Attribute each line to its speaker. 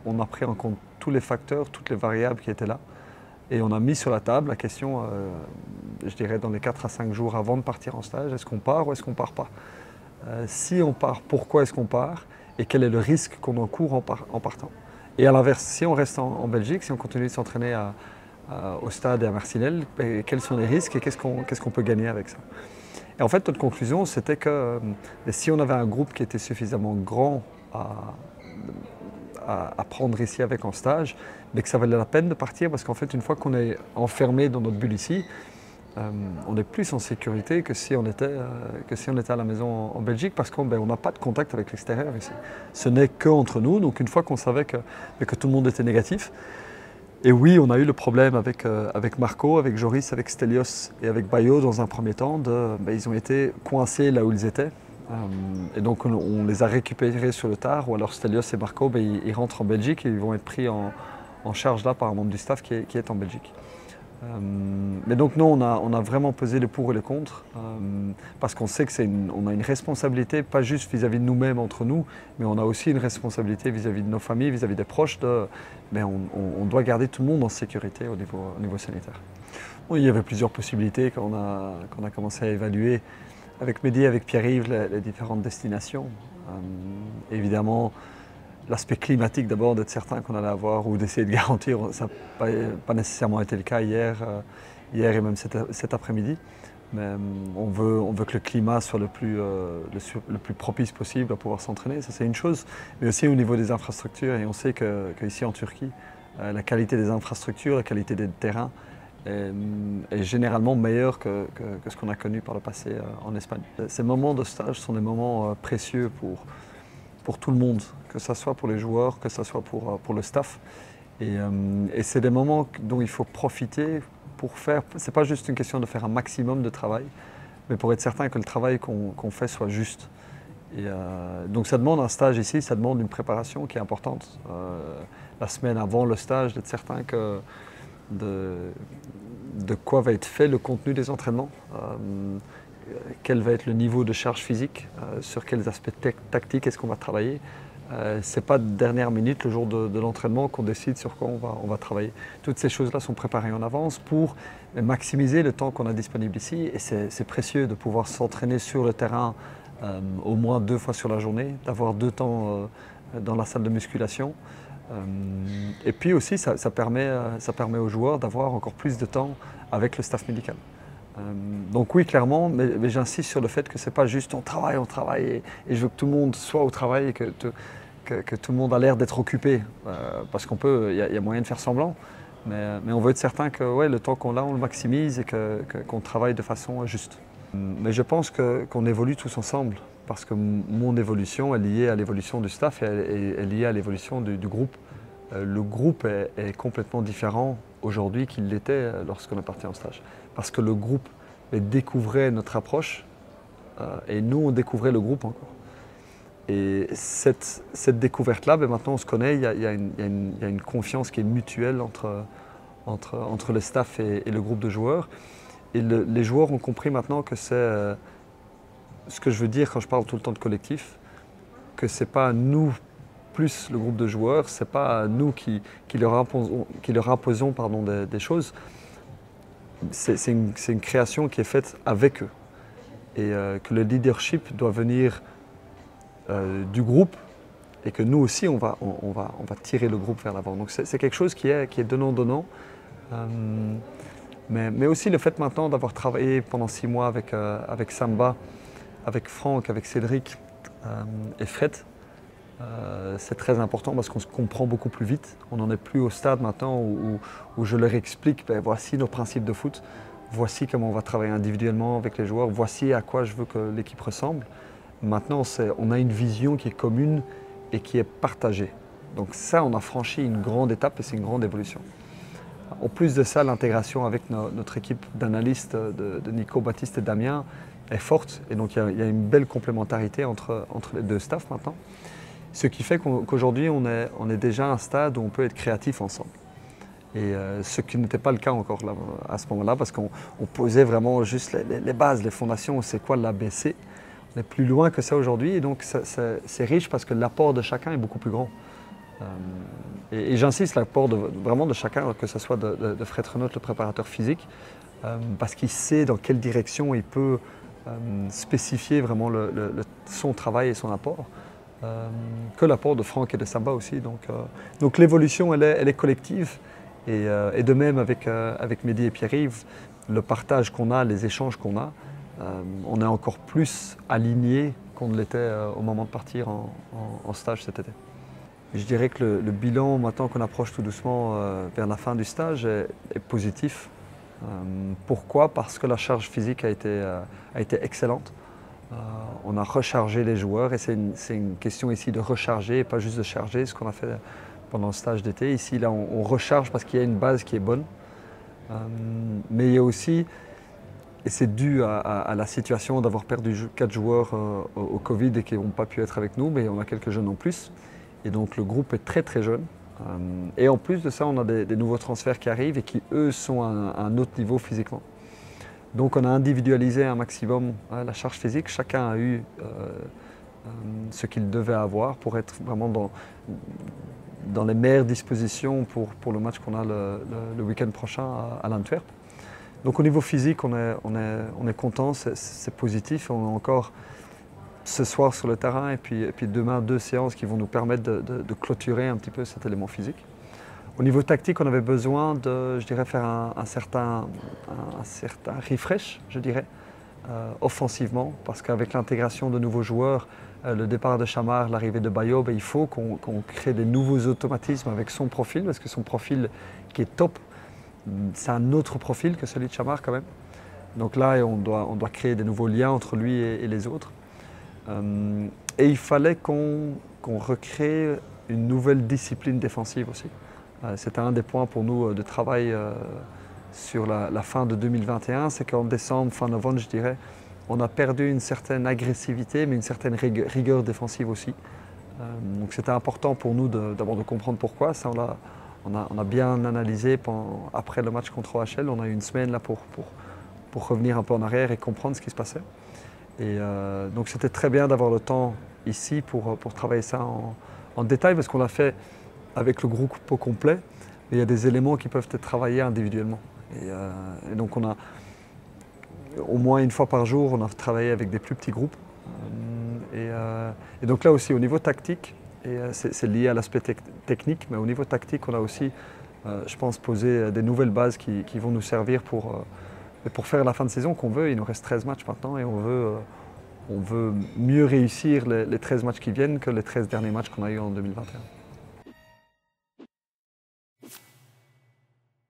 Speaker 1: On a pris en compte tous les facteurs, toutes les variables qui étaient là. Et on a mis sur la table la question, je dirais dans les 4 à 5 jours avant de partir en stage, est-ce qu'on part ou est-ce qu'on ne part pas? Si on part, pourquoi est-ce qu'on part? Et quel est le risque qu'on encourt en partant? Et à l'inverse, si on reste en Belgique, si on continue de s'entraîner au stade et à Marcinelle, quels sont les risques et qu'est-ce qu'on peut gagner avec ça? Et en fait, notre conclusion, c'était que si on avait un groupe qui était suffisamment grand à prendre ici avec en stage, mais que ça valait la peine de partir parce qu'en fait, une fois qu'on est enfermé dans notre bulle ici, on est plus en sécurité que si on était à la maison en Belgique parce qu'on n'a pas de contact avec l'extérieur ici. Ce n'est qu'entre nous, donc une fois qu'on savait que tout le monde était négatif, et oui, on a eu le problème avec Marco, avec Joris, avec Stelios et avec Bayo dans un premier temps, ils ont été coincés là où ils étaient. Et donc on les a récupérés sur le tard, ou alors Stelios et Marco, ils rentrent en Belgique et ils vont être pris en charge là par un membre du staff qui est en Belgique. Mais donc nous, on a vraiment pesé le pour et le contre, parce qu'on sait qu'on a une responsabilité, pas juste vis-à-vis de nous-mêmes entre nous, mais on a aussi une responsabilité vis-à-vis de nos familles, vis-à-vis des proches, on doit garder tout le monde en sécurité au niveau sanitaire. Bon, il y avait plusieurs possibilités quand on a commencé à évaluer avec Mehdi, avec Pierre-Yves, les différentes destinations. Évidemment, l'aspect climatique d'abord, d'être certain qu'on allait avoir ou d'essayer de garantir, ça n'a pas nécessairement été le cas hier et même cet après-midi. Mais on veut que le climat soit le plus propice possible à pouvoir s'entraîner, ça c'est une chose. Mais aussi au niveau des infrastructures, et on sait qu'ici en Turquie, la qualité des infrastructures, la qualité des terrains est généralement meilleure que ce qu'on a connu par le passé en Espagne. Ces moments de stage sont des moments précieux pour tout le monde, que ce soit pour les joueurs, que ce soit pour le staff. Et c'est des moments dont il faut profiter pour faire, c'est pas juste une question de faire un maximum de travail, mais pour être certain que le travail qu'on fait soit juste. Et donc ça demande un stage ici, ça demande une préparation qui est importante. La semaine avant le stage, d'être certain de quoi va être fait le contenu des entraînements. Quel va être le niveau de charge physique, sur quels aspects tactiques est-ce qu'on va travailler. Ce n'est pas de dernière minute, le jour de l'entraînement, qu'on décide sur quoi on va travailler. Toutes ces choses-là sont préparées en avance pour maximiser le temps qu'on a disponible ici. Et c'est précieux de pouvoir s'entraîner sur le terrain au moins 2 fois sur la journée, d'avoir 2 temps dans la salle de musculation. Et puis aussi, ça permet aux joueurs d'avoir encore plus de temps avec le staff médical. Donc oui, clairement, mais j'insiste sur le fait que ce n'est pas juste on travaille et je veux que tout le monde soit au travail et que tout le monde a l'air d'être occupé. Parce il y a moyen de faire semblant, mais on veut être certain que ouais, le temps qu'on a, on le maximise et qu'on travaille de façon juste. Mais je pense qu'on évolue tous ensemble, parce que mon évolution est liée à l'évolution du staff et est liée à l'évolution du groupe. Le groupe est complètement différent aujourd'hui qu'il l'était lorsqu'on est parti en stage. Parce que le groupe découvrait notre approche et nous, on découvrait le groupe encore. Et cette découverte-là, maintenant on se connaît, il y a une confiance qui est mutuelle entre le staff et le groupe de joueurs. Et les joueurs ont compris maintenant que c'est ce que je veux dire quand je parle tout le temps de collectif, que ce n'est pas nous plus le groupe de joueurs, ce n'est pas nous qui leur imposons des choses. C'est une création qui est faite avec eux. Et que le leadership doit venir du groupe et que nous aussi, on va tirer le groupe vers l'avant. Donc c'est quelque chose qui est donnant-donnant. Mais aussi le fait maintenant d'avoir travaillé pendant 6 mois avec Samba, avec Franck, avec Cédric et Fred, c'est très important parce qu'on se comprend beaucoup plus vite. On n'en est plus au stade maintenant où je leur explique, voici nos principes de foot, voici comment on va travailler individuellement avec les joueurs, voici à quoi je veux que l'équipe ressemble. Maintenant, on a une vision qui est commune et qui est partagée. Donc ça, on a franchi une grande étape et c'est une grande évolution. En plus de ça, l'intégration avec notre équipe d'analystes de Nico, Baptiste et Damien est forte. Et donc il y a une belle complémentarité entre les 2 staffs maintenant. Ce qui fait qu'aujourd'hui, on est déjà à un stade où on peut être créatif ensemble. Et ce qui n'était pas le cas encore là, à ce moment-là, parce qu'on posait vraiment juste les bases, les fondations, c'est quoi l'ABC. On est plus loin que ça aujourd'hui, et donc c'est riche parce que l'apport de chacun est beaucoup plus grand. Et j'insiste l'apport vraiment de chacun, que ce soit de Fred Renot, le préparateur physique, parce qu'il sait dans quelle direction il peut spécifier vraiment son travail et son apport, que l'apport de Franck et de Samba aussi. Donc l'évolution, elle est collective, et de même avec Mehdi et Pierre-Yves, le partage qu'on a, les échanges qu'on a, on est encore plus alignés qu'on ne l'était au moment de partir en stage cet été. Je dirais que le bilan, maintenant qu'on approche tout doucement vers la fin du stage, est positif. Pourquoi? Parce que la charge physique a été excellente. On a rechargé les joueurs, et c'est une question ici de recharger et pas juste de charger, ce qu'on a fait pendant le stage d'été. Ici, là, on recharge parce qu'il y a une base qui est bonne. Mais il y a aussi, et c'est dû à la situation d'avoir perdu 4 joueurs au Covid et qui n'ont pas pu être avec nous, mais on a quelques jeunes en plus. Et donc le groupe est très très jeune. Et en plus de ça, on a des nouveaux transferts qui arrivent et qui, eux, sont à un autre niveau physiquement. Donc on a individualisé un maximum la charge physique. Chacun a eu ce qu'il devait avoir pour être vraiment dans les meilleures dispositions pour le match qu'on a le week-end prochain à l'Antwerp. Donc au niveau physique, on est content, c'est positif. On a encore ce soir sur le terrain et puis demain 2 séances qui vont nous permettre de clôturer un petit peu cet élément physique. Au niveau tactique, on avait besoin de, je dirais, faire un certain refresh, je dirais, offensivement, parce qu'avec l'intégration de nouveaux joueurs, le départ de Chamar, l'arrivée de Bayo, il faut qu'on crée des nouveaux automatismes avec son profil, parce que son profil qui est top, c'est un autre profil que celui de Chamar quand même. Donc là, on doit créer des nouveaux liens entre lui et les autres. Et il fallait qu'on recrée une nouvelle discipline défensive aussi. C'était un des points pour nous de travail sur la fin de 2021, c'est qu'en décembre, fin novembre, je dirais, on a perdu une certaine agressivité, mais une certaine rigueur défensive aussi. Donc c'était important pour nous d'abord de comprendre pourquoi. Ça, on a bien analysé après le match contre OHL. On a eu une semaine là pour revenir un peu en arrière et comprendre ce qui se passait. Et donc c'était très bien d'avoir le temps ici pour travailler ça en détail, parce qu'on l'a fait avec le groupe au complet, mais il y a des éléments qui peuvent être travaillés individuellement. Et donc on a, au moins une fois par jour, on a travaillé avec des plus petits groupes. Et donc là aussi, au niveau tactique, et c'est lié à l'aspect technique, mais au niveau tactique, on a aussi, je pense, posé des nouvelles bases qui vont nous servir pour faire la fin de saison qu'on veut. Il nous reste 13 matchs maintenant et on veut mieux réussir les 13 matchs qui viennent que les 13 derniers matchs qu'on a eu en 2021.